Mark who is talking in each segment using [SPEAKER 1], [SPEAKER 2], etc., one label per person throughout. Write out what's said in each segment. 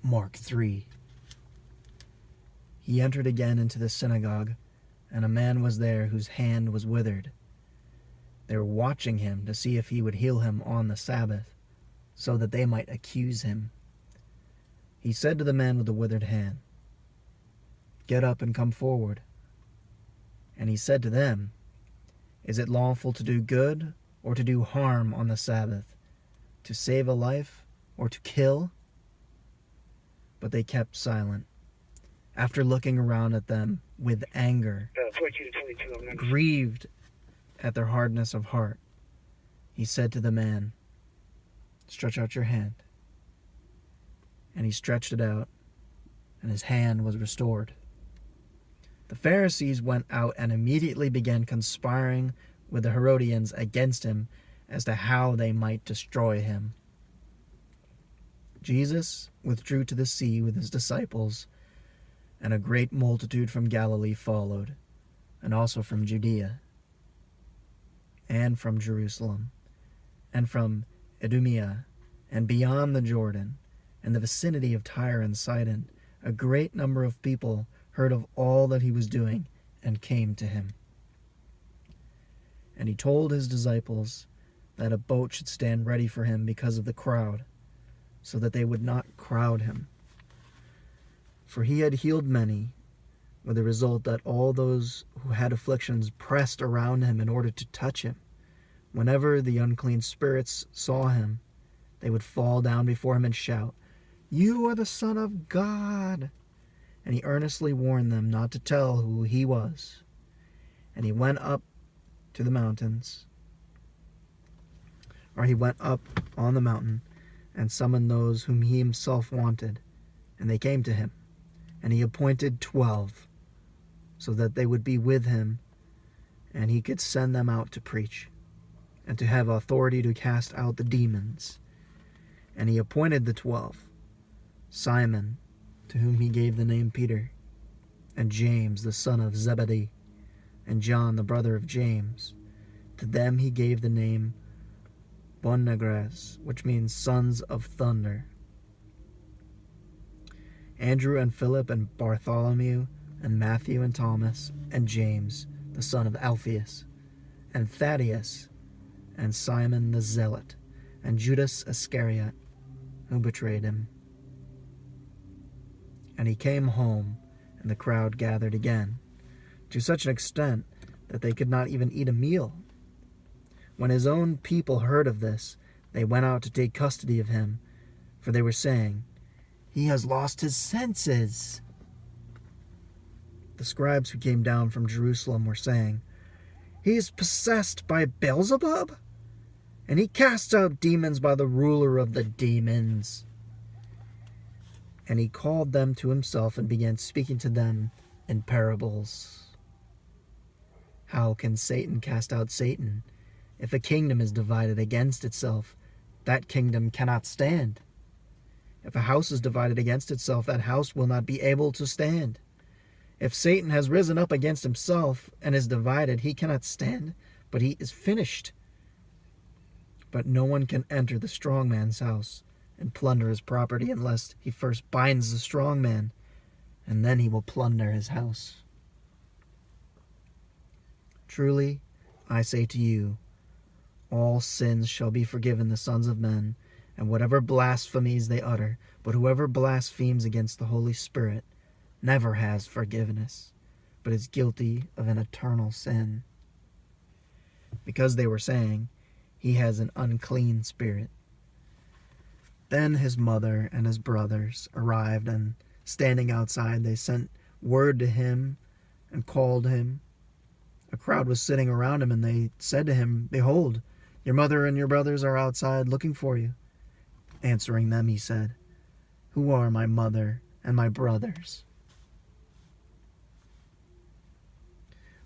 [SPEAKER 1] Mark 3. He entered again into the synagogue, and a man was there whose hand was withered. They were watching him to see if he would heal him on the Sabbath, so that they might accuse him. He said to the man with the withered hand, "Get up and come forward." And he said to them, "Is it lawful to do good or to do harm on the Sabbath, to save a life or to kill?" But they kept silent. After looking around at them with anger, grieved at their hardness of heart, he said to the man, "Stretch out your hand." And he stretched it out, and his hand was restored. The Pharisees went out and immediately began conspiring with the Herodians against him as to how they might destroy him. Jesus withdrew to the sea with his disciples, and a great multitude from Galilee followed, and also from Judea, and from Jerusalem, and from Idumea, and beyond the Jordan, and the vicinity of Tyre and Sidon. A great number of people heard of all that he was doing and came to him. And he told his disciples that a boat should stand ready for him because of the crowd, so that they would not crowd him. For he had healed many, with the result that all those who had afflictions pressed around him in order to touch him. Whenever the unclean spirits saw him, they would fall down before him and shout, "You are the Son of God!" And he earnestly warned them not to tell who he was. And he went up to the mountains, he went up on the mountain and summoned those whom he himself wanted, and they came to him. And he appointed 12, so that they would be with him, and he could send them out to preach, and to have authority to cast out the demons. And he appointed the 12, Simon, to whom he gave the name Peter, and James the son of Zebedee, and John the brother of James. To them he gave the name Boanerges, which means sons of thunder. Andrew and Philip and Bartholomew and Matthew and Thomas and James the son of Alphaeus and Thaddeus and Simon the Zealot and Judas Iscariot, who betrayed him. And he came home, and the crowd gathered again, to such an extent that they could not even eat a meal. When his own people heard of this, they went out to take custody of him, for they were saying, "He has lost his senses." The scribes who came down from Jerusalem were saying, "He is possessed by Beelzebub, and he casts out demons by the ruler of the demons." And he called them to himself and began speaking to them in parables. "How can Satan cast out Satan? If a kingdom is divided against itself, that kingdom cannot stand. If a house is divided against itself, that house will not be able to stand. If Satan has risen up against himself and is divided, he cannot stand, but he is finished. But no one can enter the strong man's house and plunder his property unless he first binds the strong man, and then he will plunder his house. Truly, I say to you, all sins shall be forgiven the sons of men, and whatever blasphemies they utter, but whoever blasphemes against the Holy Spirit never has forgiveness, but is guilty of an eternal sin." Because they were saying, "He has an unclean spirit." Then his mother and his brothers arrived, and standing outside, they sent word to him and called him. A crowd was sitting around him, and they said to him, "Behold, your mother and your brothers are outside looking for you." Answering them, he said, "Who are my mother and my brothers?"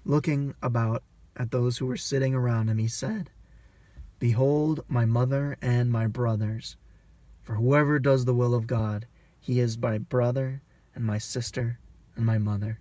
[SPEAKER 1] Looking about at those who were sitting around him, he said, "Behold my mother and my brothers. For whoever does the will of God, he is my brother and my sister and my mother."